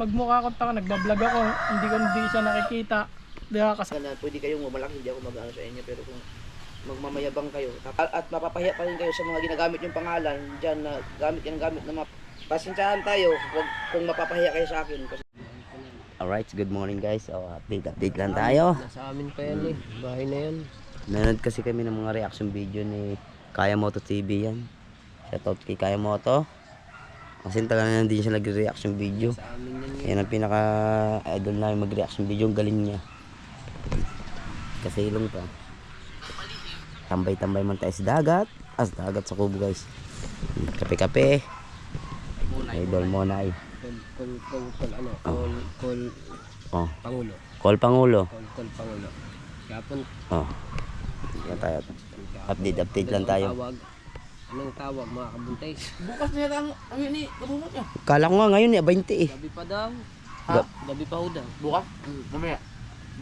Magmukha ko taka, nagbablog ako, hindi siya nakikita. Diba kasi Pwede kayong malaki, hindi ako mag-ano sa inyo, pero kung magmamayabang kayo at mapapahiya pa rin kayo sa mga ginagamit yung pangalan dyan na gamit na pasensyahan tayo kung mapapahiya kayo sa akin. Alright, good morning guys. So, update lang tayo. Nasa amin pa yan bahay na yan. Nanood kasi kami ng mga reaction video ni Kaya Moto TV yan. Shoutout kay Kaya Moto. Kasi tagal na din siya nag-reaction video. Yan ang pinaka-idol namin mag-reaction video. Ang galing niya. Kasi ilong pa. Tambay-tambay man tayo sa dagat. Sa dagat sa kubo guys. Kape-kape. Idol mo na ay. Pangulo. Call Pangulo. Call Pangulo. Kapon. Yan tayo. Update lang tayo. Anong tawag mga kabuntay? bukas niya lang ang ini kabunot niya. Kala ko nga ngayon 20 eh. Gabi pa daw. Gabi pa daw. Bukas? Mamaya.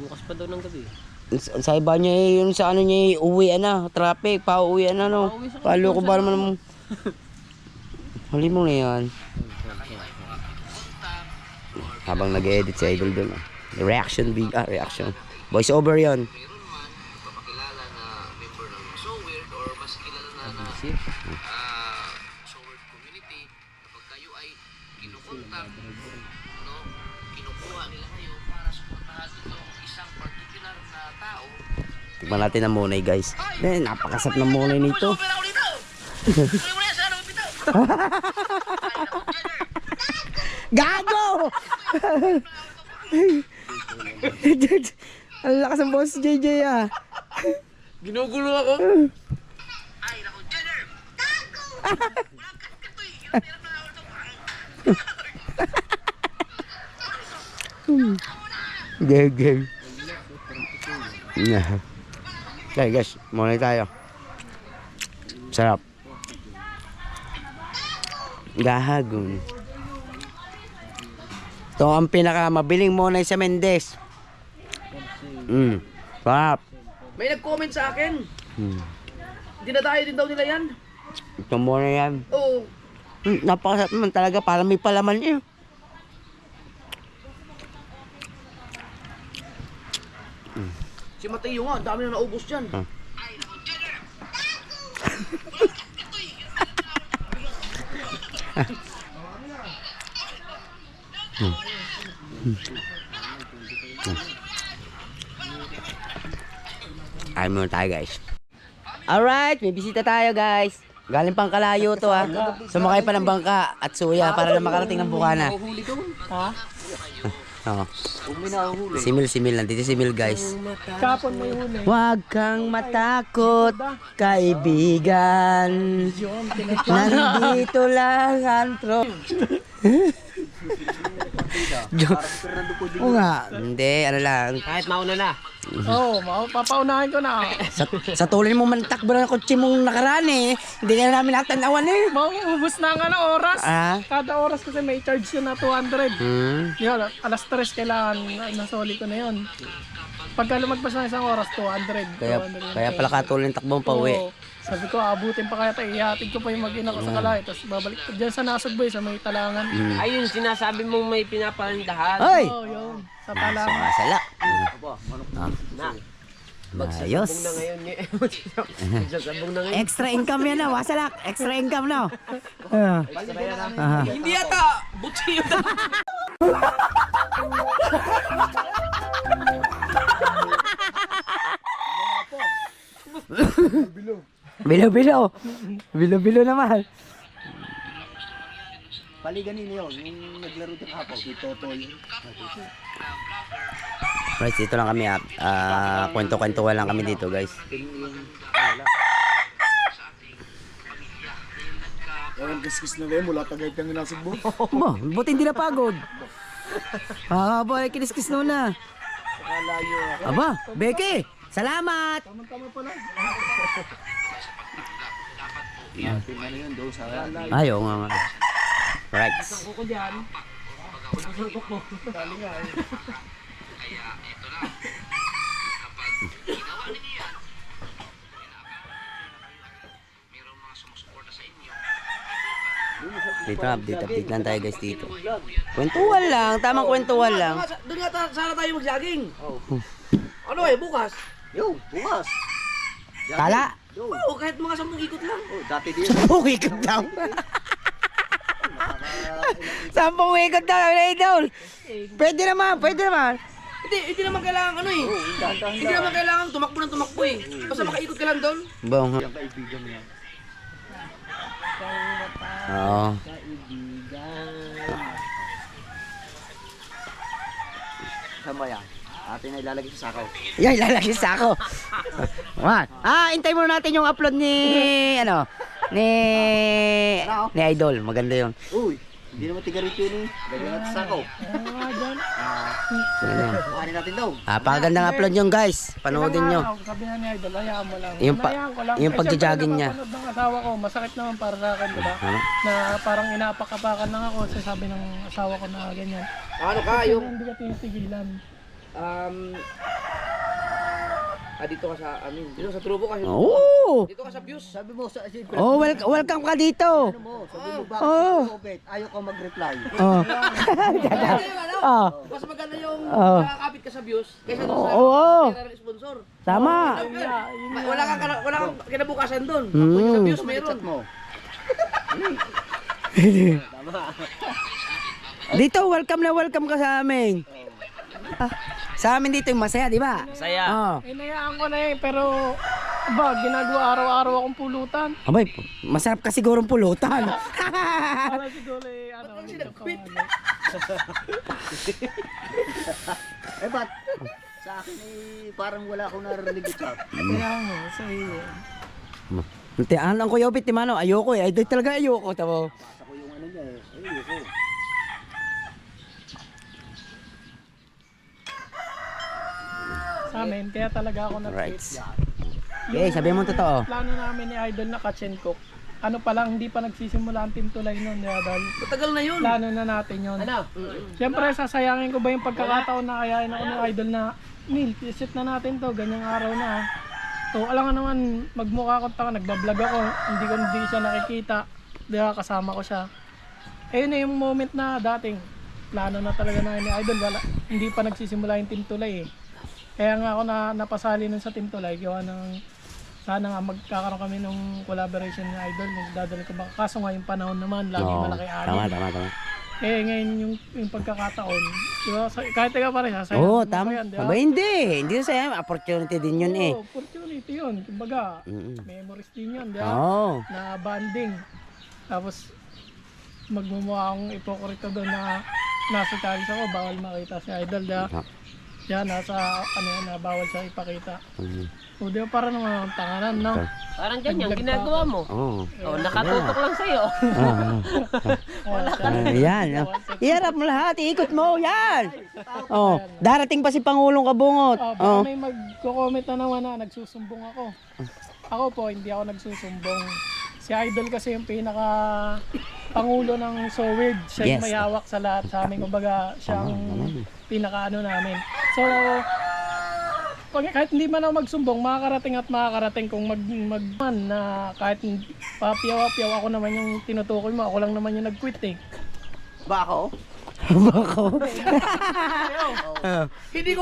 Bukas pa daw ng gabi. Sa iba niya eh, yung sa ano niya uwi traffic, pauwi no. Palo ko ba naman huli mo na yan. Habang nag-edit si Idol dun. Reaction. Voice over yon. Sowerd community, kapag kayo ay kinukontak, kinukuha nila kayo para suportahan itong isang particular na tao. Tignan natin ang munay guys. Napakasap ng munay nito. Gago! Ang lakas ng boss JJ ah. Ginugulo ako. Ay, naku, Jenner! Gago! Walang kakatoy! Gagay. Okay guys, muna tayo. Sarap. Gahagon. Ito ang pinakamabiling monay sa Mendez. Sarap. May nag-comment sa akin. Dinadayo din daw nila yan. Ito muna yan. Oo. Napakasarap naman talaga, para may palaman eh. Si Mateo nga, ang dami na naubos dyan. Ay muna tayo guys. Alright, may bisita tayo guys. Galing pang kalayo to ha. Sumakay pa ng bangka at suya para na makarating ng bukana. Ha? Simil, nandito simil guys. Kapon may huli. Huwag kang matakot, kaibigan. Nandito lang ang Oo nga, hindi, ano lang. Kahit mauna na. Oo, papaunahin ko na. Sa tuloy mo man takbo ng kotse mong nakaraan eh. Hindi na namin natanawan eh. Mauubos na nga ng oras. Kada oras kasi may charge yun na 200. Yun, alas 3 kailangan nasoli ko na yun. Pagka lumagpas na isang oras, 200. Kaya pala katuloy ng takbong pa uwi. Sabi ko, abutin pa kaya tayo. Ihatid ko pa yung mag-ina ko sa Kalay. Tapos babalik ko dyan sa Nasugboy, sa may Talangan. Ayun, sinasabi mong may pinapalandahan. Ay! Oo, yun. Sa Talangan. Sumasala. Na. Ayos. Na ngayon niya. Magsasabong na ngayon. Extra income yan na, wasalak. Extra income na. Hindi yata. Butsi yun. Bilo naman. Paliganin yun. Yung naglaro din ako. Si Toto yun. Right, dito lang kami kwento-kwentuhan lang kami dito guys. Ang kiskis na rin mula tagay kang nasugbo. Buti hindi na pagod. Boy, kiniskis na. Aba, Becky, salamat. Tama-tama pala. Ayaw nga. Right. Kuko dyan. Kuko mo. Tali nga eh. Kaya ito na. Kapag ginawa ninyo yan, mayroong mga sumusuporta sa inyo. Update lang tayo guys dito. Kwentuhan lang, tamang kwentuhan lang. Doon nga sana tayo mag-jogging. Ano bukas? Bukas. Tala! Oo, kahit mga 10 ikot lang. Dati din. Okay ka daw. Sampung ikot daw, idol. Pwede naman. Hindi naman kailangan Hindi naman kailangan tumakbo ng tumakbo eh. Basta makaikot ka lang doon. Bong. Yung kaibigan mo yan. Oo. Sama yan. Atin na ilalagay sa sakaw. Yan, lalaki sa ako. Hintay muna natin yung upload ni, ni Idol. Maganda yun. Uy, hindi naman tigarito yun eh. Lagyan natin sa sakaw. Kuhanin natin daw. Pagandang upload yun guys. Panoodin nyo. Sabi na ni Idol, hayaan mo lang. Yung Hayaan ko lang. yung Eh, pagja-jogging syempre, niya. napapanood ng asawa ko, masakit naman para sa akin, diba? Na parang inaapak-apakan lang ako sa sabi ng asawa ko na ganyan. Ano ka, Kaya yung hindi ka tinitigilan. dito ka sa amin. Dito sa trubo ka. Oo. Dito ka sa views. Sabi mo sa siyempre. Oh, welcome ka dito. Ano mo? Sabi mo bakit Oh. comment? Ayaw ka mag-reply. Oh. Oh. Mas maganda yung Oh. nakakapit ka sa views kaysa doon sa Oo. pera ng sponsor. Tama. Wala kang kinabukasan doon. Mm. Pag sa views meron. Chat mo. Dito, welcome ka sa amin. Sa amin dito yung masaya, di ba? Masaya. Oh. Inayaan ko na pero ginagawa araw-araw akong pulutan. Abay, masarap ka sigurong pulutan. Para siguro Ba't? Sa akin parang wala akong narinig ito. Kaya mo, sa iyo. Tiyan lang ko Yobit, Timano. Ayoko eh. Ay, talaga ayoko. Tabo. Basta ko yung ano niya eh. Ayoko. Sa amin, kaya talaga ako Right. nag-tweet. Okay, sabi mo totoo. Plano namin ni Idol na Catch and Cook. Ano pa lang, hindi pa nagsisimula ang Team Tulay nun. Dahil Matagal na yun. plano na natin yun. Siyempre, sasayangin ko ba yung pagkakataon na kayain ako ng Idol na Neil, isit na natin to, ganyang araw na. So, alam nga naman, magmukha ko taka, nagbablog ako, hindi siya nakikita, diba, kasama ko siya. Ayun na yung moment na dating, plano na talaga na ni Idol, wala, hindi pa nagsisimula yung Team Tulay eh. Kaya nga ako napasali nun sa Team Tulay, gawa ng, sana nga magkakaroon kami ng collaboration ni Idol, magdadala ko baka. Kaso nga yung panahon naman, lagi malaki alin. Tama. Eh ngayon yung pagkakataon, diba, kahit ikaw pa rin, sasaya. Oo, tama. Yan, diba? Aba, hindi. Hindi saya. Opportunity din yun eh. Oo, opportunity yun. Kumbaga, memories din yun, di ba? Oo. Na banding. Tapos, magmumukha akong ipokrito doon na nasa talis ako, bawal makita si Idol, di ba? Yan, nasa, na bawal siya ipakita. O, di ba, para naman ang tanganan, no? Parang ganyan, ginagawa mo. Oo. Oh, nakatutok lang sa'yo. Yan. Iharap mo lahat. Iikot mo. Yan. Oh, darating pa si Pangulong Kabungot. Baka may magko-comment na naman na nagsusumbong ako. Ako po, hindi ako nagsusumbong. Si Idol kasi yung pinaka pangulo ng So Weird. Siya yung Yes. may hawak sa lahat sa amin. Kumbaga, siya ang pinaka namin. So, kahit hindi man ako magsumbong, makakarating kung magman na kahit papiyaw-piyaw ako naman yung tinutukoy mo. Ako lang naman yung nag-quit eh. Bako? Hindi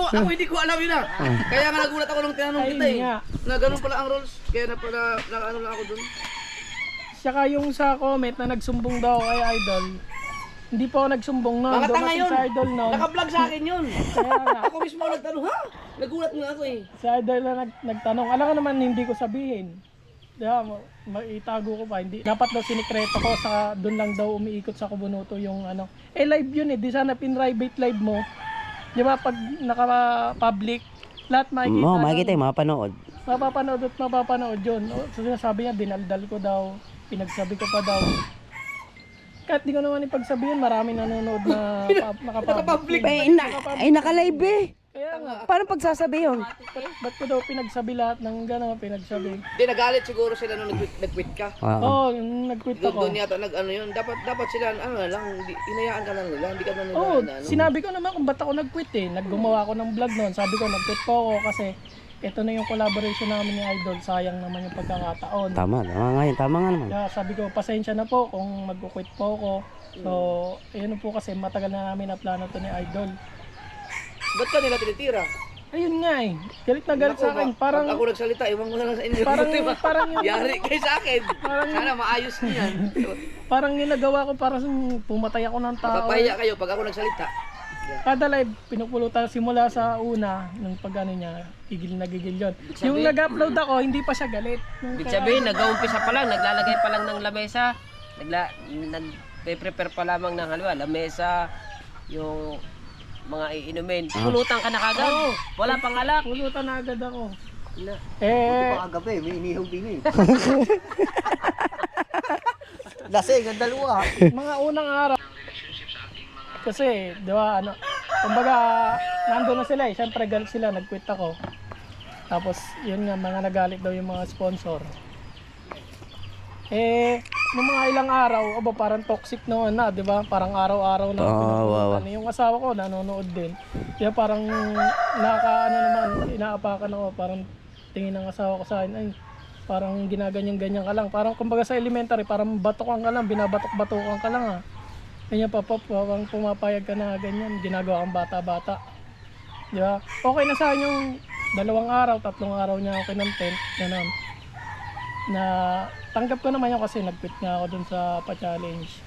ko alam yun ah. Kaya nga nagulat ako nung tinanong Ayun kita eh. nga. Na ganun pala ang rules. Kaya na pala nakaano lang ako dun. Saka yung sa comment na nagsumbong daw kay Idol, hindi pa ako nagsumbong nun. Mga tanga Dumating yun. sa Idol nun. Naka-vlog sa akin yun. Kaya nga, Ako mismo nagtanong, ha? Nagulat nga ako eh. sa Idol na nagtanong. Alam ko naman hindi ko sabihin. Diba, maitago ko pa. Hindi. Dapat daw sinikreto ko sa doon lang daw umiikot sa Kubunuto yung ano. Eh live yun eh. Di sana pin-private live mo. Di ba pag naka-public, lahat makikita. Makikita yung mapanood. Mapapanood at mapapanood yun. So sinasabi niya, dinaldal ko daw. Pinagsabi ko pa daw. Kahit di ko naman ipagsabihin, marami nanonood na nakapublic. Ay, naka-live eh. Kaya nga, Paano pagsasabi yun? ba't ko daw pinagsabi lahat ng gano'n pinagsabi? Hindi, nagalit siguro sila nung nag-quit ka. Oo, yung nag-quit ako. Doon yata nag-ano yun. Dapat sila, ano lang, hinayaan ka lang nila. Hindi ka na nila, Oo, ano. sinabi ko naman kung ba't ako nag-quit eh. Naggumawa ako ng vlog noon. Sabi ko, nag-quit po ako kasi ito na yung collaboration namin ni Idol, sayang naman yung pagkakataon. Tama nga naman. Kaya sabi ko, pasensya na po kung mag-quit po ako. So, ayun po kasi matagal na namin na plano to ni Idol. Ba't ka nila tinitira? Ayun nga eh, galit na galit sa akin. Pag Parang, ako nagsalita, iwan ko na lang sa inyo. parang yung, Yari kayo sa akin. Sana maayos niyan. parang ginagawa ko para pumatay ako ng tao. Mapapahiya kayo pag ako nagsalita. Kada live, pinupulutan simula sa una, nung pag ano niya, gigil na gigil yun. Yung nag-upload ako, hindi pa siya galit. Nung Ibig kaya- sabihin, nag-uumpisa pa lang, naglalagay pa lang ng lamesa, nag-prepare pa lamang ng halwa, lamesa, yung mga iinumin. Pulutan ka na kagad. Wala pang alak. Pulutan na agad ako. Buti Eh, pa kagabi, may inihaw din eh. Lasing ang dalawa. mga unang araw. Kasi, di ba, ano, kumbaga, nandun na sila eh. Siyempre, galit sila, nag-quit ako. Tapos, yun nga, mga nagalit daw yung mga sponsor. Eh, nung mga ilang araw, aba, parang toxic naman na, di ba? Parang araw-araw na pinupulutan. Yung asawa ko, nanonood din. Kaya parang, ano naman, inaapakan ako. Parang, tingin ng asawa ko sa akin, ay, parang ginaganyan-ganyan ka lang. Parang, kumbaga sa elementary, parang batokan ka lang, binabatok-batokan ka lang ah. Ganyan pa po, parang pumapayag ka na ganyan, ginagawa kang bata-bata. Di ba? Okay na sa akin yung 2 araw, 3 araw niya ako kinontent, gano'n. Na tanggap ko naman yun kasi nag-quit nga ako dun sa pa-challenge.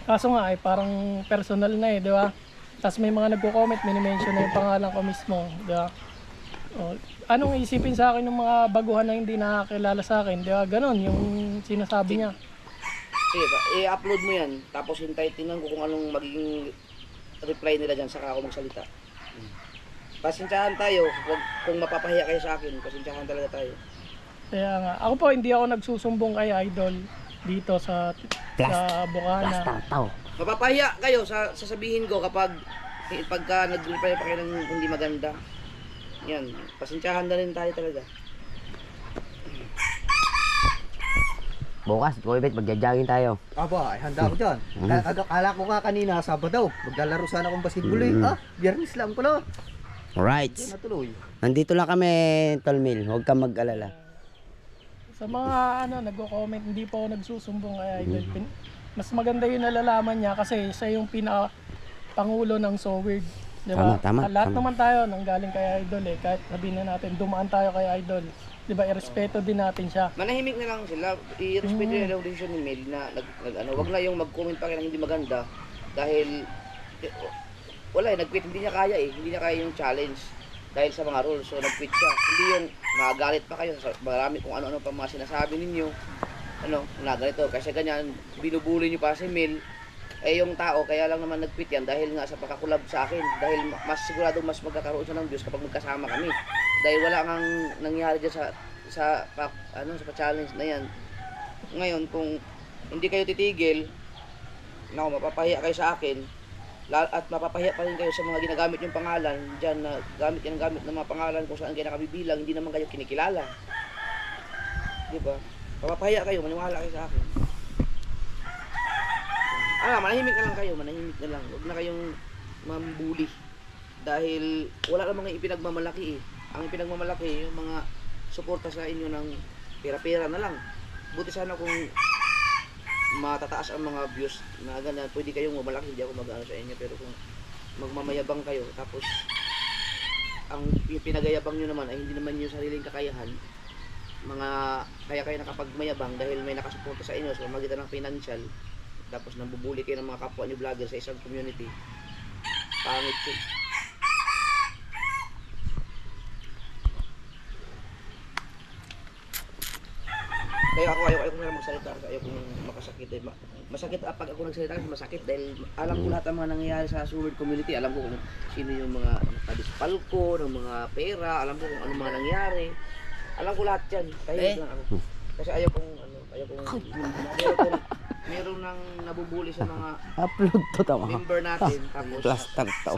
Kaso nga ay parang personal na eh, di ba? Tapos may mga nagko-comment, minimension na yung pangalan ko mismo, di ba? O, anong isipin sa akin ng mga baguhan na hindi nakakilala sa akin, di ba? Ganon yung sinasabi niya. Sige ba, i-upload mo yan. Tapos tingnan ko kung anong magiging reply nila dyan, saka ako magsalita. Pasensyahan tayo. Kung mapapahiya kayo sa akin, pasensyahan talaga tayo. Kaya nga, ako po hindi ako nagsusumbong kay Idol dito sa Bukana. Mapapahiya kayo sa sasabihin ko pagka nag-reply pa kayo ng hindi maganda. Yan, pasensyahan na rin tayo talaga. Bukas, Kuya Bet, magja-jogging tayo. Aba, ay handa ko dyan. Akala ko nga kanina, Sabado, maglalaro sana akong basketball eh. Biyernes lang pala. Alright. Hindi natuloy. Nandito lang kami, Tolmil. Huwag kang mag-alala. Sa mga nagko-comment, hindi po ako nagsusumbong kay Idol. Mas maganda yung nalalaman niya kasi siya yung pangulo ng So Weird. Diba? Tama. Lahat naman tayo nanggaling kay Idol eh. Kahit sabihin na natin, dumaan tayo kay Idol. Diba, irespeto din natin siya. Manahimik na lang sila. I-respeto nila yung decision ni Mel na wag na yung mag-comment pa kayo ng hindi maganda dahil wala nag-quit, hindi niya kaya eh. Hindi niya kaya yung challenge dahil sa mga rules. So nag-quit siya. Hindi yung magagalit pa kayo sa marami kung ano-ano pa mga sinasabi ninyo. Nagalit kasi ganyan, binubuli niyo pa si Mel. Eh yung tao, kaya lang naman nag-quit yan dahil nga sa pagkakulab sa akin. Dahil mas sigurado mas magkakaroon siya ng views kapag magkasama kami. Dahil wala kang nangyari dyan sa pa-challenge na yan. Ngayon, kung hindi kayo titigil, mapapahiya kayo sa akin, at mapapahiya pa rin kayo sa mga ginagamit yung pangalan dyan na gamit ng mga pangalan kung saan kayo nakabibilang, hindi naman kayo kinikilala. Diba? Mapapahiya kayo, maniwala kayo sa akin. Manahimik na lang kayo, manahimik na lang. Huwag na kayong mambuli. Dahil wala namang ipinagmamalaki eh. Ang ipinagmamalaki, yung mga suporta sa inyo ng pera-pera na lang. Buti sana kung matataas ang mga views na ganyan, pwede kayong mamalaki, hindi ako mag-ano sa inyo. Pero kung magmamayabang kayo, tapos ang pinagayabang nyo naman ay hindi naman yung sariling kakayahan, kaya kayo nakapagmayabang dahil may nakasuporta sa inyo sa pamamagitan ng financial, tapos nambubuli kayo ng mga kapwa nyo vlogger sa isang community. Pangit yun. Kaya ayaw ko na magsalita kasi ayaw kong makasakit eh. Masakit pag ako nagsalita kasi masakit dahil alam ko lahat ang mga nangyayari sa Sword community. Alam ko kung sino yung mga nakadispal ko, ng mga pera, alam ko kung anong mga nangyari. Alam ko lahat yan. Tahimik lang ako. Kasi ayaw kong meron nang nabubuli sa mga Upload to tama. member natin. Tapos Plaster to.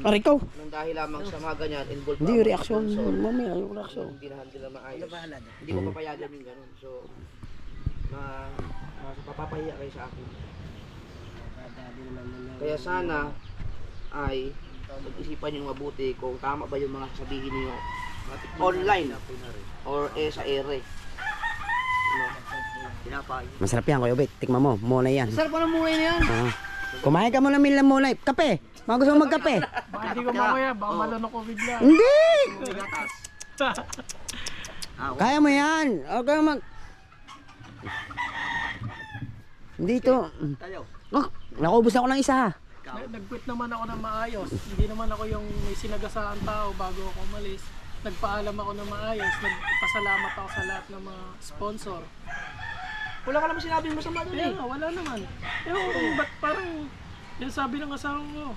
Mariko! nang dahil lamang sa mga ganyan, involved Hindi, pa ang reaction. sponsor. Mamaya, yung reaction. Hindi na sila maayos. Hindi ko papayagan yung ganun. So, mapapahiya kayo sa akin. Kaya sana ay pag-isipan nyo mabuti kung tama ba yung mga sasabihin niyo online or sa ere. No? Masarap yan, Kuya Obet. Tikman mo. Muna yan. Sarap pa ng muna yan. Kumain ka muna Mil ng muna. Kape. Mga gusto mo magkape? Baka hindi ko makuya, baka malunok ko bigla. Hindi! Kaya mo yan. Huwag kang Dito. Oh, nakuubos ako ng isa. Nag-quit naman ako ng maayos. Hindi naman ako yung may sinagasaan tao bago ako umalis. Nagpaalam ako ng maayos. Nagpasalamat ako sa lahat ng mga sponsor. Wala ka naman sinabing masama doon eh. Kaya wala naman. Ba't parang yung sabi ng asawa ko.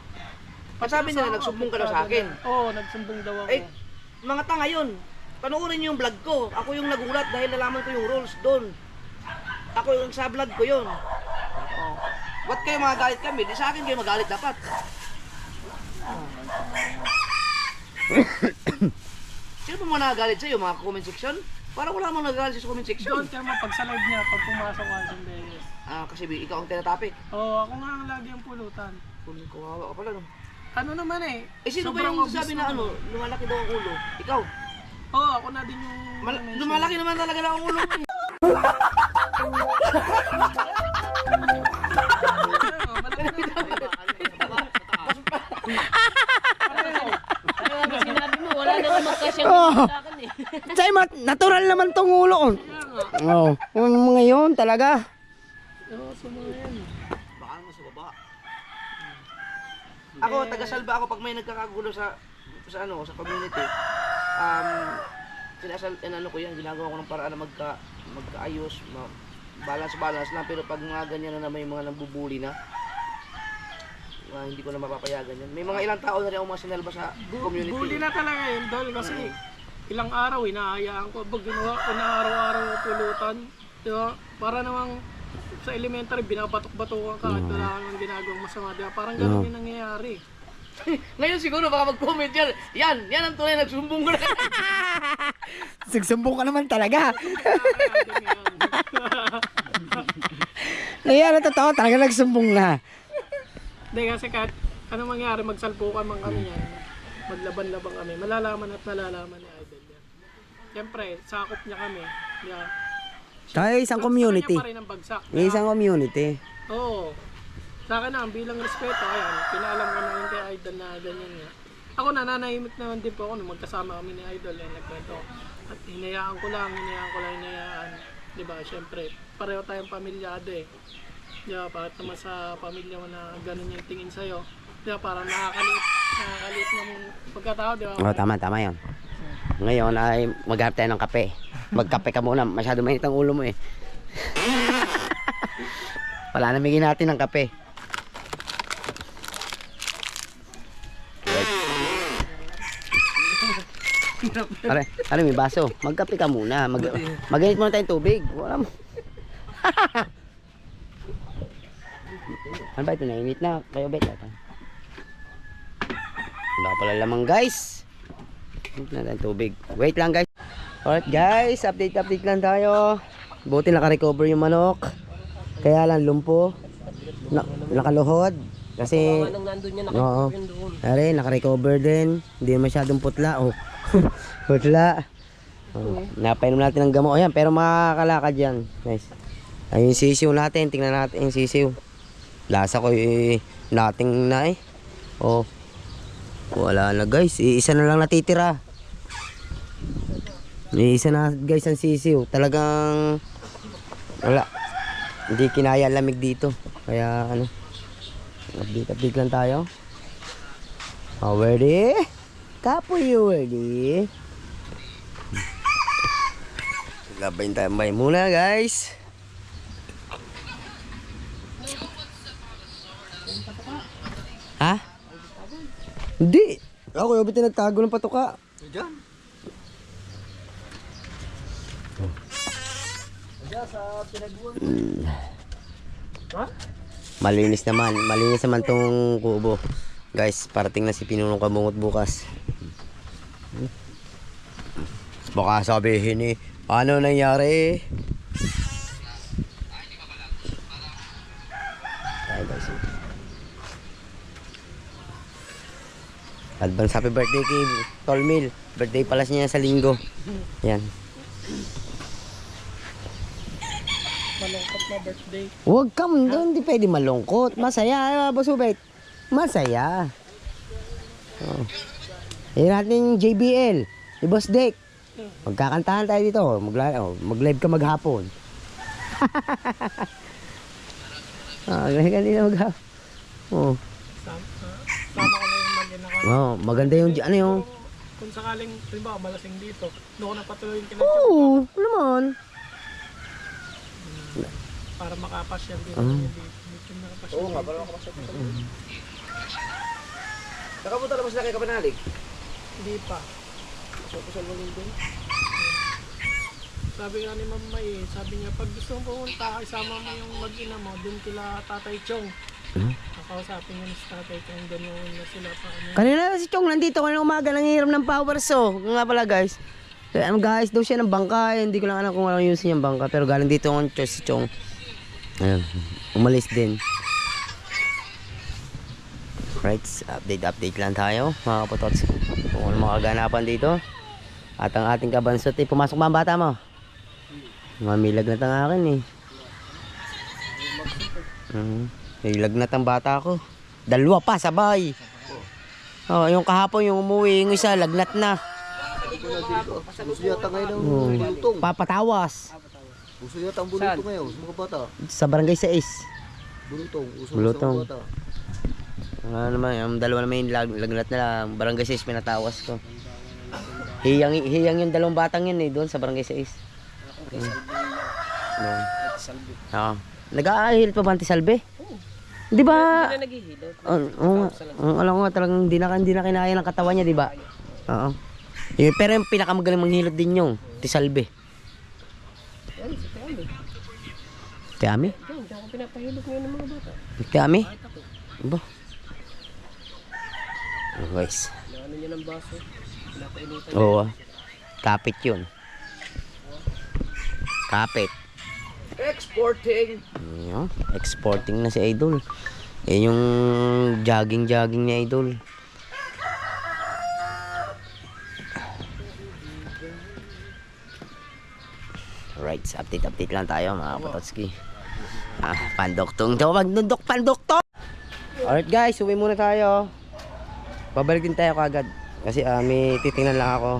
Ang sabi nila, nagsumbong ka daw sa akin. Oo, nagsumbong daw ako. Eh, mga tanga yun. Panoorin niyo yung vlog ko. Ako yung nagulat dahil nalaman ko yung rules doon. Ako yung sa vlog ko yun. Oh. Ba't kayo magagalit kami? Di sa akin kayo magalit dapat. Sino ba mga nagagalit sa'yo? Mga comment section? Parang wala mga nagagalit sa comment section. Doon kayo pag sa live niya, pag pumasok ka sa Beses. Kasi ikaw ang tinatapik. Oo, ako nga ang lagi ang pulutan. Kawawa ka pala no. Ano naman eh. Sino ba sobrang yung obvious sabi na naman. lumalaki daw ang ulo? Ikaw? Oo, ako na din yung... Lumalaki naman talaga daw ang ulo mo eh. Sinabi mo, wala naman magkasyang sa akin eh. Say, natural naman tong ulo ko. Oo. Ngayon talaga. Oo, sumayan. Baka naman sa baba. Ako, taga-salba ako pag may nagkakagulo sa community. Ano ko yan, ginagawa ko ng paraan na magkaayos, balance lang, pero pag mga ganyan na may mga nambubuli na, hindi ko na mapapayagan yan. May mga ilang tao na rin ako mga sinalba sa community. Bully na talaga yun, Dol, kasi ilang araw, hinahayaan ko. Pag ginawa ko na araw-araw pulutan, diba? Para namang sa elementary, binabatok-batukan ka at wala kang ginagawang masama, diba? Parang ganun yung nangyayari. Ngayon siguro baka mag-comment yan. Yan ang tunay nagsumbong ko na. Sigsumbong ka naman talaga. Ngayon, na totoo, talaga nagsumbong na. Hindi kasi kahit ano mangyari, magsalpukan man kami yan, maglaban-laban kami, malalaman ni Idol yan. Siyempre, sakop niya kami. Yeah. Tayo isang community. Sa kanya pa rin ang bagsak. Isang community. Oo. Sa akin na, bilang respeto, ayan, pinaalam ko na rin kay Idol na ganyan nga. Ako nananahimik naman din po ako nung magkasama kami ni Idol, nagkwento. At hinayaan ko lang. Diba, siyempre, pareho tayong pamilyado eh. Diba, bakit naman sa pamilya mo na ganun yung tingin sa'yo? Diba, parang nakakaliit ng pagkatao, diba? Oo, tama yun. Ngayon ay maghanap tayo ng kape. Magkape ka muna, masyado mainit ang ulo mo eh. Wala, namigin natin ng kape. Are, may baso. Magkape ka muna. Maginit muna tayong tubig. Wala mo. Ano ba ito? Nainit na. Kayo bet. Wala pala lamang guys. Maginit na tayong tubig. Wait lang guys. Alright guys. Update lang tayo. Buti naka-recover yung manok. Kaya lang lumpo. Nakaluhod. Kasi Nang nandun niya, oo. nakikip yun doon. Are, naka-recover din. Hindi masyadong putla. Oh. Putla. Oh. Napainom natin ng gamot. Ayan, pero makakalakad yan. Nice. Ayun yung sisiw natin. Tingnan natin yung sisiw. Lasa ko nating na eh. Oh. Wala na guys. Iisa na lang natitira. Iisa na guys ang sisiw. Talagang wala. Hindi kinaya lamig dito. Kaya ano. Update lang tayo. Oh, ready? Kapo you ready? Labayin tayo muna guys. Ha? Hindi. Ako yung nagtago ng patuka. Diyan. Malinis naman tong kubo. Guys, parating na si Pinunong Kabungot bukas. Baka sabihin ano nangyari? Ay guys. Advance happy birthday kay Tol Mil. Birthday pala niya sa linggo. Yan. Malungkot na birthday. Huwag ka, hindi pwede malungkot. Masaya, Boss Ubet. Masaya. Oh. Yan natin yung JBL. Ni Boss Dick. Magkakantahan tayo dito. Mag-live ka maghapon. Mag-live ka dito maghapon. Oh. Sama ko na yung mag-ina ko. Wow, maganda yung, ano yung... Kung sakaling, halimbawa, malasing dito, doon ko na patuloy yung Oo, naman. para makapasyal dito. Dito yung nakapasyal. Oo nga, para makapasok sa nakapunta naman sila kay Kapanalig. Hindi pa. Pasok mo din doon. Sabi nga ni Ma'am May, sabi niya, pag gusto mong pumunta, isama mo yung mag-ina mo, dun kila Tatay Chong. Nakausapin niya si Tatay Chong, dun yung na sila pa. Kanina si Chong nandito kanina umaga, nangihiram ng power so. Nga pala guys. Guys, daw siya ng bangka. Hindi ko lang alam kung walang yusin yung bangka. Pero galing dito ang si Chong. Ayun, umalis din. Right, update lang tayo mga kapotots. Kung ano makaganapan dito. At ang ating kabansot eh, pumasok ba ang bata mo? Mamilagnat ang akin eh. Nilagnat ang bata ko. Dalawa pa sabay. Oh, yung kahapon yung umuwi, yung isa lagnat na. Gusto yata ngayon ng bulutong. Papatawas. Gusto yata ang bulutong ngayon sa mga bata. Sa barangay 6. Bulutong. Gusto Bulutong. sa mga bata. Ano naman, yung dalawa naman yung lagnat na lang. Barangay 6 pinatawas ko. Hiyang yung dalawang batang yun eh, doon sa barangay 6. Oo. Nag-aahil pa ba ang Salve? Di ba? Hindi na naghihilot. Oo nga. Alam ko nga talagang hindi na kinaya ng katawan niya, di ba? Oo. Pero yung pinakamagaling manghilot din yung Tisalbe. Tiami? Diyan ako pinapahilot ngayon ng mga bata. Tiami? Ba? Oh, guys. Ano niya ng baso. Pinapainitan. Oo. Kapit yun. Kapit. Exporting. Yan. Exporting na si Idol. Yan yung jogging ni Idol. Right, update lang tayo mga kapatotski. Pandoktong. Pandoktong! Alright guys, uwi muna tayo. Babalik din tayo kagad. Kasi may titingnan lang ako.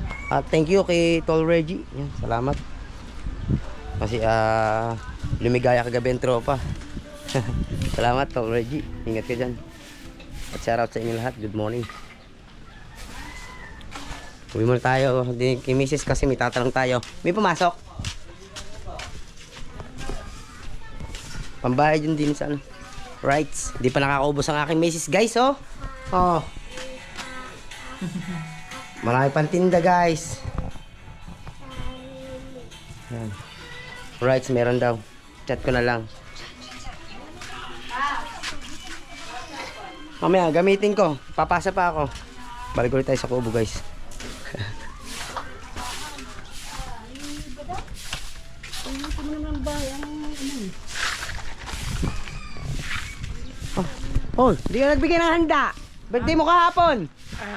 Thank you kay Tol Reggie. Yan, salamat. Kasi lumigaya kagabi ang tropa. Salamat Tol Reggie. Ingat ka dyan. At shout out sa inyo lahat. Good morning. Uwi muna tayo. Di kay Mrs. kasi may tatanong tayo. May pumasok. Pambayad yun din sa ano. Rights. Di pa nakakaubos ang aking Mrs. guys oh. Oh. Marami pang tinda guys. Yan. Rights meron daw. Chat ko na lang. Mamaya gamitin ko. Papasa pa ako. Balik ulit tayo sa kubo guys. Oh, di ka nagbigay ng handa. Birthday mo kahapon.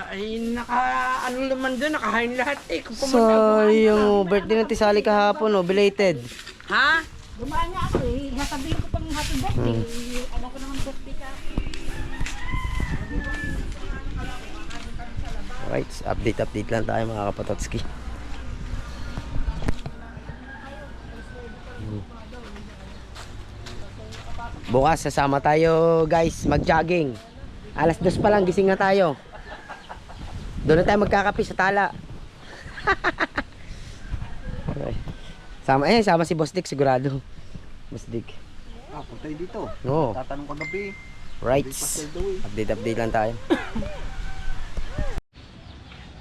Ay, ano naman doon, nakahain lahat eh. Kung So, yung birthday ng Tisali kahapon, oh, belated. Ha? Gumaan nga ako eh. Nasabihin ko pang happy birthday. Alam ko naman birthday ka. Alright, update lang tayo mga kapatotski. Bukas sasama tayo guys mag-jogging. Alas 2 pa lang gising na tayo. Doon na tayo magkakape sa tala. Okay. Sama si Boss Dick sigurado. Boss Dick. Punta tayo dito. Oo. Tatanong kagabi. Right. Update lang tayo.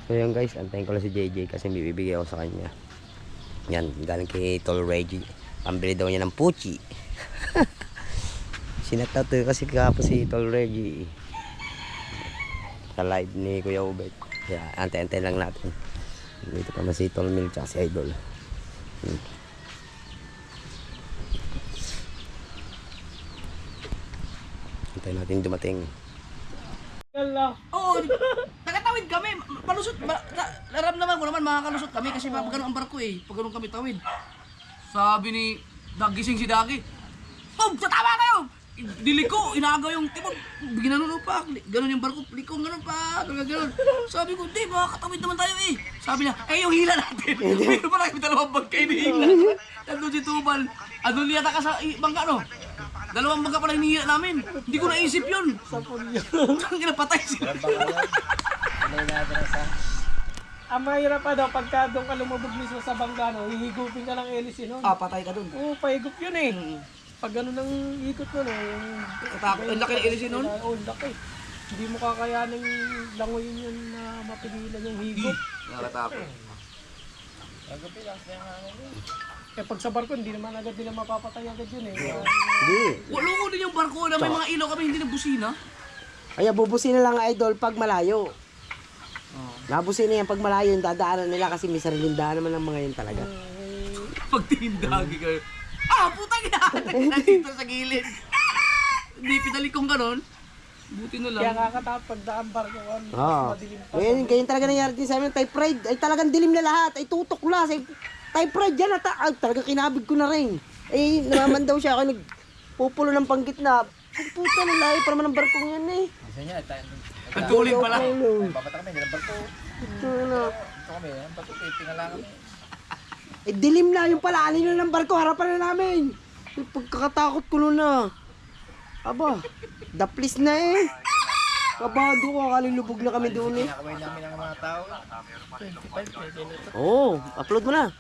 So yun guys, antayin ko lang si JJ kasi bibigay ako sa kanya. Yan, galing kay Tol Reggie. Pambili daw niya ng puchi. Sinatato kasi kahapon si Tol Reggie. Sa live ni Kuya Ubet. Kaya antay-antay lang natin. Dito pa na si Tol Mil tsaka si Idol. Antay natin dumating. Yala. Oo, taga Tatawid kami. Palusot. Naramdaman ko naman makakalusot kami kasi pag ganun ang barko eh. Pag ganun kami tawid. Sabi ni Dagising si Dagi, Bob, tatawa kayo! Diliko, inaagaw yung timon. Ginanon pa. Ganun yung barko. Likong ganun pa. Ganun. Sabi ko, di, makakatawid naman tayo eh. Sabi niya, yung hila natin. Meron pala kami dalawang bangka hinihila. Nandun si Tubal. Andun niyata ka sa bangka, no? Dalawang bangka pala hinihila namin. Hindi ko naisip yun. Ang kinapatay sila. Ang mahirap pa daw, pagka doon ka lumubog mismo sa bangka, no, hihigupin ka ng hélice nun. Patay ka dun. Oo, pahigup yun eh. Pag gano'n ang ikot nun eh. Ang laki ng hélice nun? Oo, laki. Hindi mo kakayaning langoyin yun na mapigilan yung higop. Nakatakot. Eh pag sa barko, hindi naman agad nila mapapatay agad yun eh. Hindi. Walo ko din yung barko na may mga ilaw kami hindi nabusina. Kaya bubusin na lang idol pag malayo. Nabusin na yan pag malayo yung dadaanan nila kasi may sariling daan naman ng mga yun talaga. Pag tinindagi kayo. Putang ina! Nandito sa gilid. Hindi pinalik kong ganon. Buti na lang. Kaya kakatapos pag daan barko, Oo. madilim pa. Ngayon, ganyan talaga nangyari din sa amin. Type ride, ay talagang dilim na lahat. Ay tutok la. Type ride yan. Ay, talaga kinabig ko na rin. Eh, naman daw siya ako nagpupulo ng panggit na. Puta na lahi pa naman ng barkong yan eh. Nagtulin pala. Eh, dilim na yung pala. Alin na ng barko. Harapan na namin. Yung pagkakatakot ko nun na. Aba, daplis na eh. Kabado ko. Kalilubog na kami doon eh. Oo, upload mo na.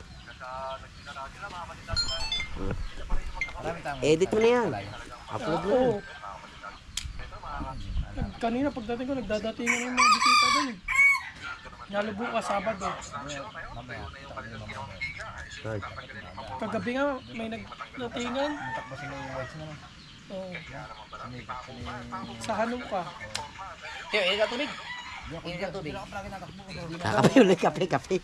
Edit mo na yan. Upload mo na. Kanina pagdating ko, nagdadatingan yung mga bisita doon eh. Lalo bukas, Sabado. Kagabi nga, may nagdatingan. Oo. Sa Hanong ka. Tubig. Tubig. Kakape ulit, kape.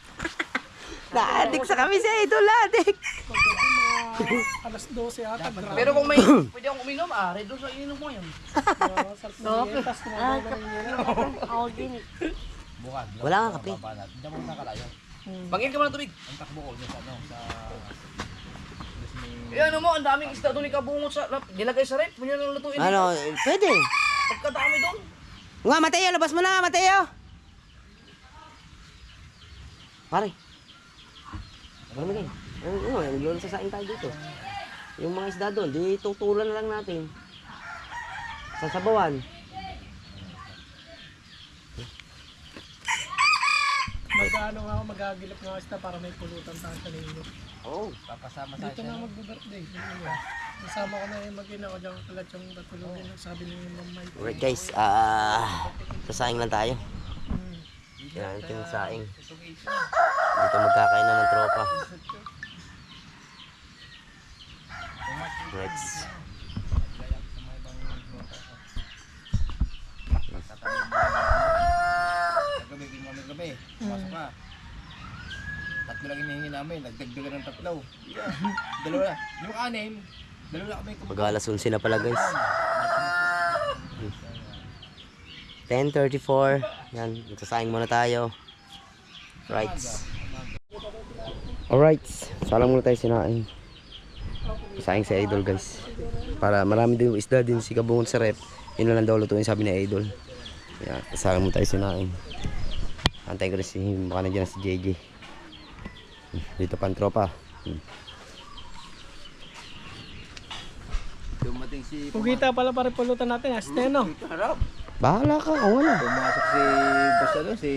Naadik sa kami si Idol, adik. Kagabi mga alas 12 ata. Grabe. Pero kung may pwede akong uminom, redo sa inom mo yun. Sarap na dietas. Ako din. Wala nga kape. Bangin ka mo ng tubig. Ano mo, ang daming isda doon ikabungot sa, nilagay sa rep, mo nyo nang lutuin. Ano, pwede. Pagkadami doon. Nga, Mateo, labas mo na, Mateo. Pare. Ano mo din? Naglulong sa saing tayo dito. Yung mga isda doon, di tutulan na lang natin. Sa sabawan. Mag-ano nga ako, mag-agilap nga isda para may pulutan tayo sa ninyo. Oo. Dito na mag-birthday. Kasama ko na yung mag-ina ko dyan kalat yung patulungin. Sabi ni Mamay. Alright guys, sasaing lang tayo. Yan, ito yung saing. Dito magkakain na ng tropa. Next. Gabi, pasok ka. Tatlo lang hinihingi namin, nagdagdagan ng tatlo. Dalawa na. Yung anim, dalawa na kami. Mag-alas 11 na pala guys. 10:34. Yan, nagsasaing muna tayo. Right. Alright, salang muna tayo sinaing. Saing si Idol guys. Para marami din isda din si Kabungon sa rep. Yun na lang daw lutuin sabi ni Idol. Yan, salang muna tayo sinaing. Antay ko rin si, baka na dyan si JJ. Dito pa ang tropa. Dumating si Pugita pala para pulutan natin. Asteno. Bahala ka, kung ano. pumasok si basta doon, si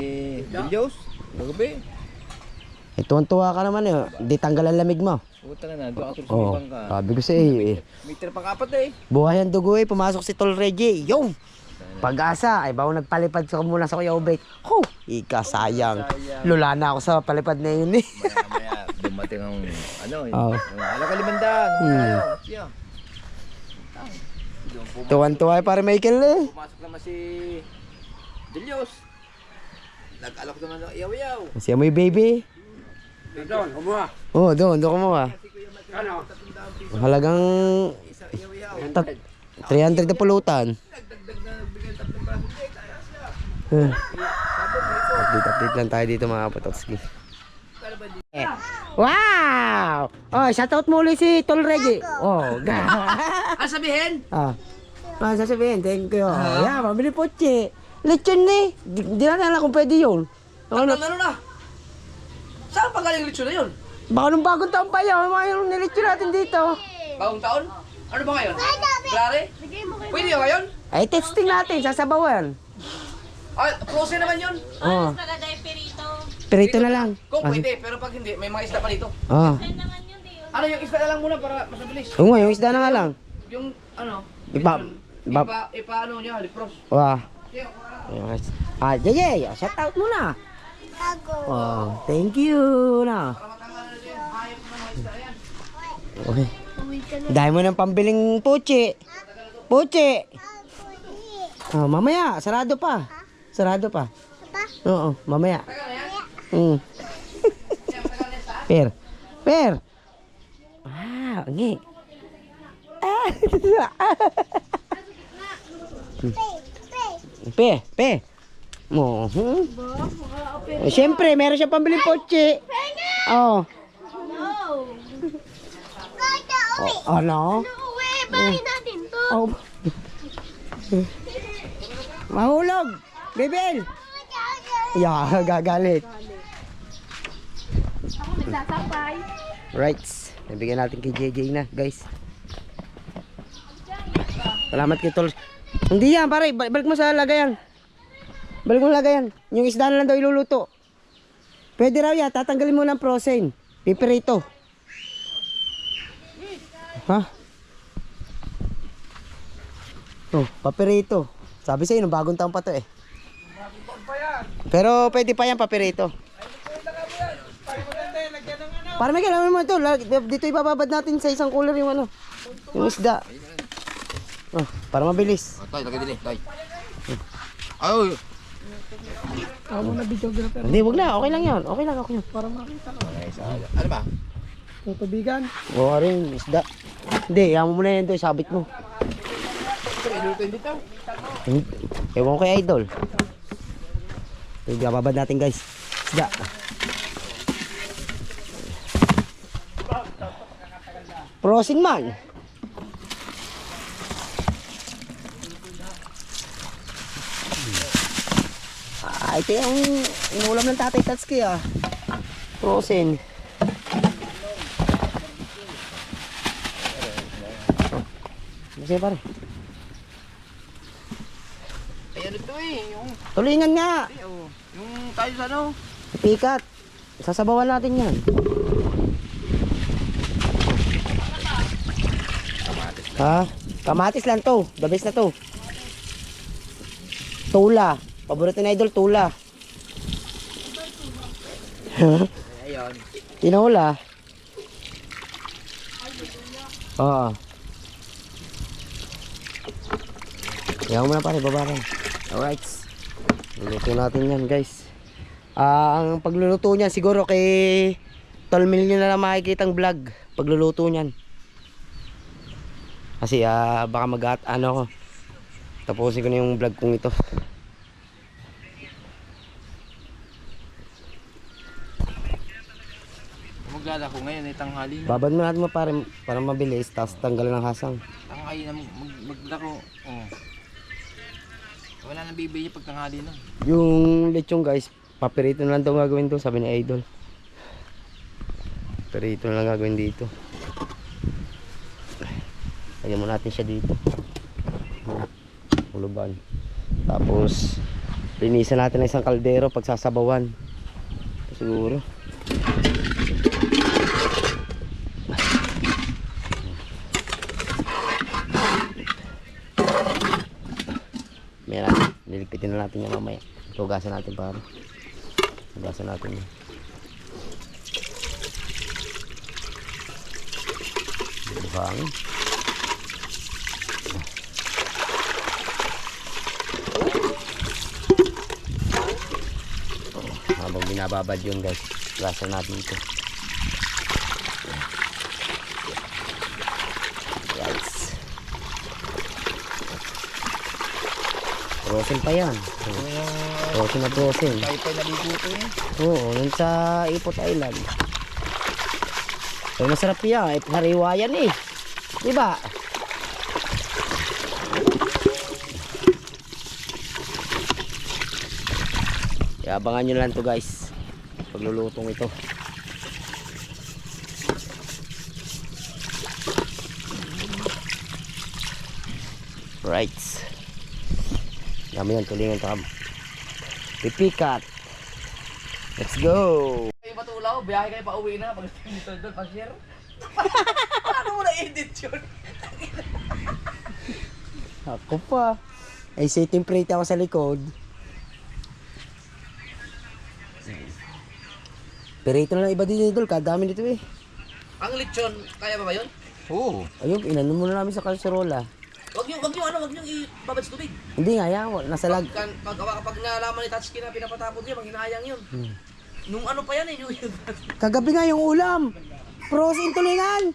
Dilyos. Gabi. Eh, tuwan-tuwa ka naman eh. Di tanggal ang lamig mo. Puta na, doon ako sa Oo, bangka. sabi ko sa iyo eh. May tira pang apat eh. Buhay ang dugo eh, pumasok si Tol Reggie. Yung! Pag-asa, ay bago nagpalipad sa muna sa Kuya Ubek. Ho! Ika, sayang. Lula na ako sa palipad na yun eh. Maya, dumating ang ano, Oo. alam ka limandaan. Siya. Tuwan-tuwa eh, para Michael eh. Pumasok naman si Dilyos. Nag-alok naman ng iyaw-iyaw. Siya mo yung baby. Doon, kumuha. Oo, doon kumuha. Ano? Halagang 300 na pulutan. Nagdagdag na nagbigay 3 braso. Kaya siya. Eh, Sabi, Update lang tayo dito mga Pototski. Wow! Oh, shoutout mo ulit si Tol Reggie. Oh, Ang sabihin? sasabihin, thank you. Yeah, mabili poche. Lechon ni. Di na alam kung pwede yun. Ano na? Saan pa galing lechon na yun? Baka nung bagong taon pa yan, mga yung nilechon natin dito. Bagong taon? Ano ba ngayon? Klare? Pwede yun ngayon? Ay, testing natin, sasabawan. Ay, frozen naman yun. Oh. Perito na lang. Kung pwede, pero pag hindi, may mga isda pa dito. Oh. Ano yung isda na lang muna para mas mabilis? Oo nga, yung isda na nga lang. Yung ano? Ipa- Ipa ano niya, lipros. Wah. Jay, shout out muna. Oh, thank you na. Okay. Dahil mo ng pambiling puchi. Puchi. Oh, mamaya, sarado pa. Sarado pa. Oo, mamaya. Per. Ngi. Pe. Mo. Siyempre, meron siya pambiling puchi. Oh. Ano? Bahay natin to. Oh. Mahulog. Bebel. Yeah, gagalit. Ako nagsasapay. Rights. Nabigyan natin kay JJ na, guys. Salamat kay Tol. Hindi yan, pare. Balik mo sa lagayan. Balik mo sa lagayan. Yung isda na lang daw iluluto. Pwede raw yan. Tatanggalin mo ng frozen. Pipirito. Ha? Oh, papirito. Sabi sa'yo, bagong taon pa to eh. Pero pwede pa yan, papirito. Para may kailangan mo ito. Dito ibababad natin sa isang cooler yung ano. Yung isda. Oh, para mabilis. Tay, lagay din eh, tay. Ay, Ako muna videographer. Hindi, wag na. Okay lang yan. Okay lang. Para makita ko. ano ba? Tutubigan. Oo, rin, isda. Hindi, yaman mo na yan doon. Sabit mo. Ewan ko kay Idol. Ibababad natin guys. Isda. Frozen man. Ito yung inulam ng Tatay Tatsuki ah. Frozen. Sige pare. Ay, ano to eh, yung, Tulingan nga. yung tayo sa ano? Pikat. Sasabawan natin yan. Ha? Kamatis lang to. The best na to. Tula. Paborito na Idol, tula. Ayun. Tinula. Oo. Yan mo na pare, baba rin. Alright. Luluto natin yan guys. Ang pagluluto niyan siguro kay Tolmil nyo na lang makikita ang vlog. Pagluluto niyan. Kasi baka ko. Tapusin ko na yung vlog kong ito. Maglalako ngayon, tanghali na. Babad mo natin mo para mabilis. Tapos tanggalan ng hasang. Tanghali na maglako. Oh. Wala nang bibili pag tanghali na. Yung lechong guys, papirito na lang daw gagawin to, sabi ni Idol. Papirito na lang gagawin dito. Lagyan mo natin siya dito. Uluban. Tapos linisan natin ng isang kaldero pag sasabawan. Siguro. Meron. Niligpitin na natin yan mamaya. Tugasan natin para. Tugasan natin yan. Buhangin. Habang binababad yun guys, tugasan natin ito. Guys. Frozen pa yan. Frozen na frozen. Tayo pa naligo ito eh. Oo, yun sa Ipot Island. Pero masarap yan, sariwa yan eh. Diba? Kaya abangan nyo lang to guys. Paglulutong ito. Right. Dami yan, tulingan tam. Pipikat. Let's go. Kayo matulaw, biyahe kayo pa uwi na. Pag-stay dito doon, pa-share. Paano mo na-edit yun? Ako pa. Ay, sitting plate ako sa likod. Pero ito na lang iba din idol, kadami dito eh. Ang lechon, kaya ba yun? Oo. Ayun, inanon muna namin sa kalserola. Wag niyo ibabad sa tubig. Hindi nga yan, nasa lag. Pag nalaman ni Tatsuki na pinapatapon niya, maghinayang yun. Nung ano pa yan eh, yung Kagabi nga yung ulam. Frozen tulingan.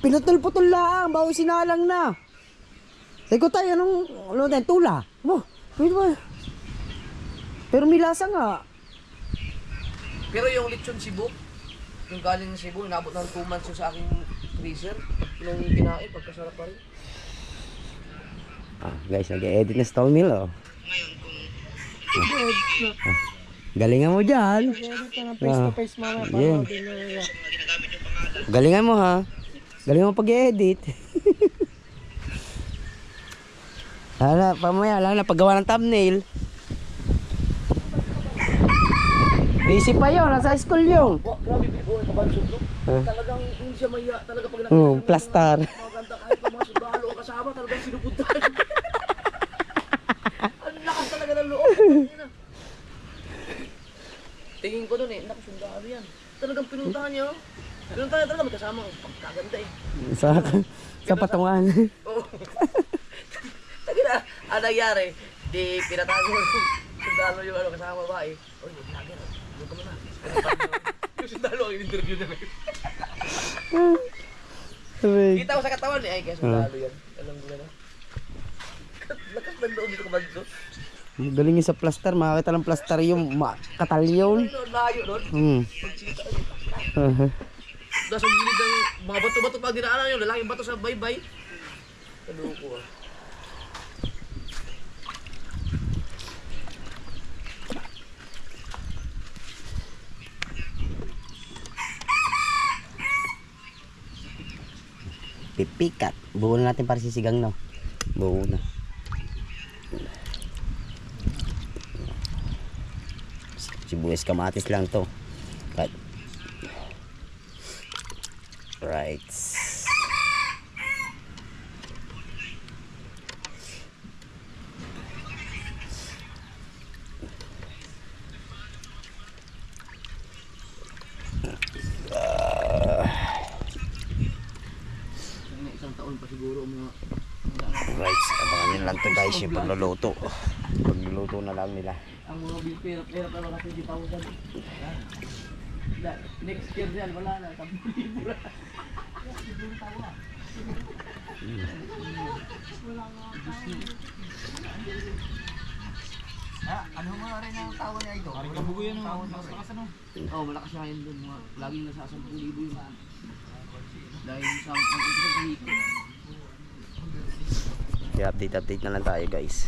Pinutol-putol lang, bago sinalang na. Sabi ko tayo, ano tayo, tula. Oh, pwede ba? Pero may lasa nga. Pero yung lechon Cebu, yung galing ng Cebu, inabot ng 2 months yung sa aking freezer. Nung kinain, pagkasarap pa rin. Ah, guys, nag-edit na stone mill oh. Galingan mo dyan. Edit ka na face to face mamaya. Yeah. Galingan mo ha. Galingan mo pag-edit. Pamaya lang na paggawa ng thumbnail. Busy pa yun, nasa school yun. Grabe, bibuhay ka ba ng sundok? Talagang hindi siya maya, talaga pag nakita Oh, plaster. maganda kahit pa mga sundalo o kasama, talagang sinupuntahan. Ang lakas talaga ng loob. Tingin ko dun eh, naku sundalo yan. Talagang pinuntahan niya. Pinuntahan niya talaga, may kasama. Pagkaganda eh. Sa patungan. Oo. Tagina, ang nangyari, di pinatago yung sundalo yung ano, kasama babae. Oy, may vlogger. Doon ka muna. Yung sundalo ang in-interview na rin. Kita ko sa katawan eh. Ay, kaya sundalo yan. Alam mo na. Lakas ng loob dito kabanso. Galing yun sa plaster, makakita ng plaster yung katalyon. Layo nun. Pagsikita ay plaster. Nasa gilid ng mga bato-bato pag dinaanan yung lalaking bato sa baybay. Kaluko ah. Pipikat. Buo na natin para sisigang no. Buo na. Sibuyas kamatis lang to. Right. Isang taon pa siguro mga Right. Abangan nyo lang to guys yung pagluluto. Pagluluto na lang nila. ang mga pera na mga 20,000. Next year yan, wala na. Libo na. Ano mo rin ang tawa niya ito? Parang kabugo yan ang malakas ano? Oo, malakas siya yun doon. Laging nasa 10,000 yun. Dahil sa ang isang kahiko. Kaya update na lang tayo guys.